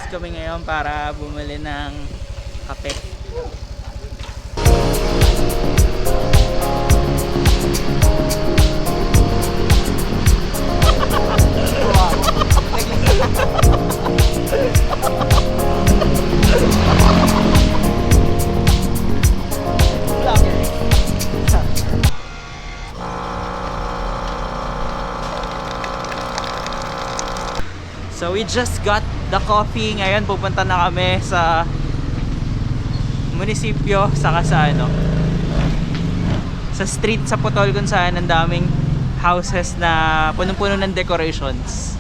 kami ngayon para bumili ng kape. So we just got the coffee. Ngayon pupunta na kami sa munisipyo, saka sa sa street sa Putol, kung saan ang daming houses na punong-puno ng decorations.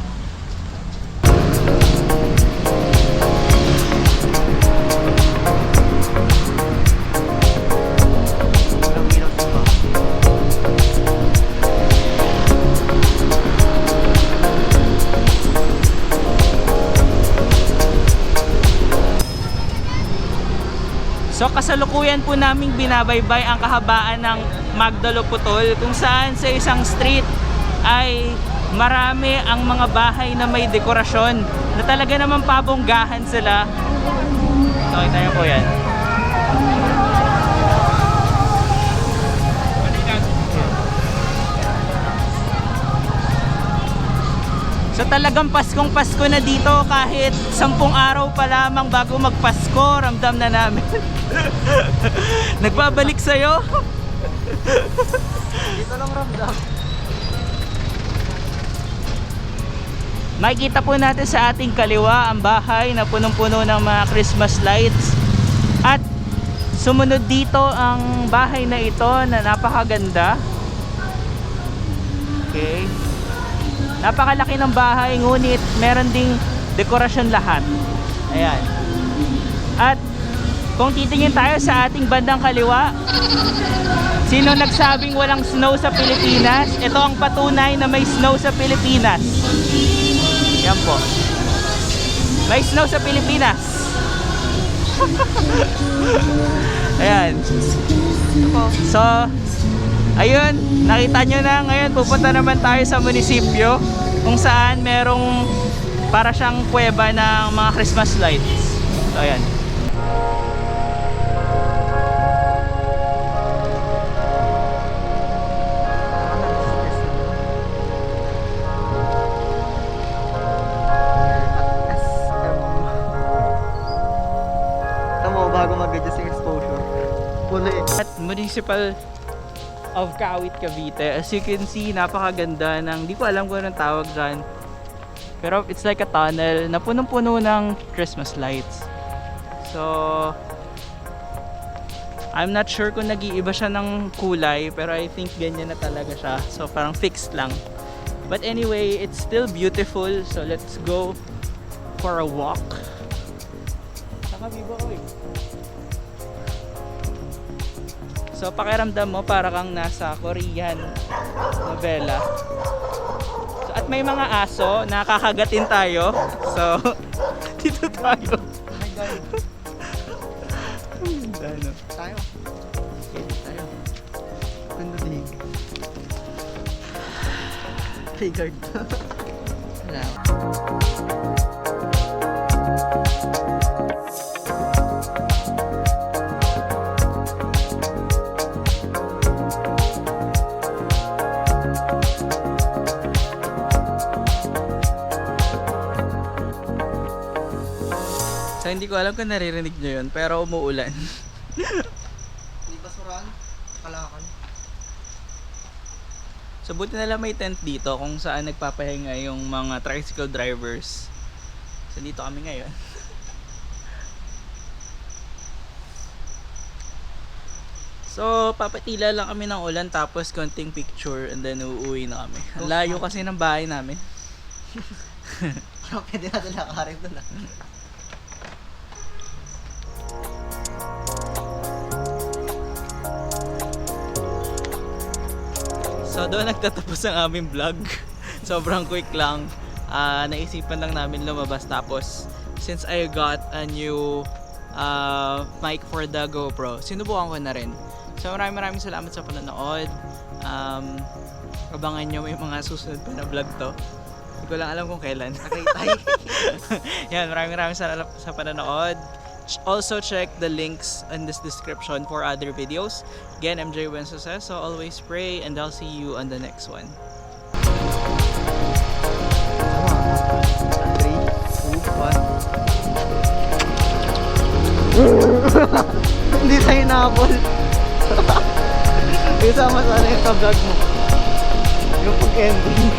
So kasalukuyan po naming binabaybay ang kahabaan ng Magdalo Putol, kung saan sa isang street ay marami ang mga bahay na may dekorasyon na talaga naman pabonggahan sila. So kita niyo po yan. So talagang Paskong Pasko na dito, kahit 10 araw pa lamang bago magpasko, ramdam na namin. Nagbabalik sa'yo. Dito lang ramdam. Makikita po natin sa ating kaliwa ang bahay na punong-puno ng mga Christmas lights. At sumunod dito ang bahay na ito na napakaganda. Okay. Napakalaki ng bahay, ngunit meron ding dekorasyon lahat. Ayan. At kung titingin tayo sa ating bandang kaliwa, sino nagsabing walang snow sa Pilipinas? Ito ang patunay na may snow sa Pilipinas. Yan po. May snow sa Pilipinas. Ayan. So, ayun, nakita nyo na. Ngayon pupunta naman tayo sa munisipyo, kung saan merong para siyang kuweba ng mga Christmas lights. So ayan. Tama, bago mag-adjust yung exposure. Puno eh. At Municipal of Kawit, Cavite. As you can see, napakaganda ng, di ko alam kung anong tawag dyan, pero it's like a tunnel na punong-puno ng Christmas lights. So I'm not sure kung nag-iiba siya ng kulay, pero I think ganyan na talaga siya. So parang fixed lang. But anyway, it's still beautiful. So let's go for a walk. Saka bibo ko eh. So pakiramdam mo para kang nasa Korean novela. So, at may mga aso, nakakagatin tayo. So dito tayo. Oh my God. Ano? Tayo. Okay, tayo. Ganda din. Triggered. Wala. So hindi ko alam kung naririnig nyo yun, pero umuulan. Hindi basuran. Kalakan. So buti na lang may tent dito kung saan nagpapahinga yung mga tricycle drivers. So dito kami ngayon. So papatila lang kami ng ulan, tapos konting picture, and then uuwi na kami. Ang layo kasi ng bahay namin. Parang pwede natin lakarin doon ah. So doon nagtatapos ang aming vlog. Sobrang quick lang. Naisipan lang namin lumabas, tapos since I got a new mic for the GoPro, sinubukan ko na rin. So maraming salamat sa panonood. Abangan nyo may mga susunod pa na vlog to. ko lang alam kung kailan. Nakitay. Yan, maraming salamat sa panonood. Also check the links in this description for other videos. Again, I'm Jay Wences, so always pray and I'll see you on the next one. 3, 2, 1. Hindi tayo nakapol. Isama sana yung ka-vlog mo. Yung pag-ending.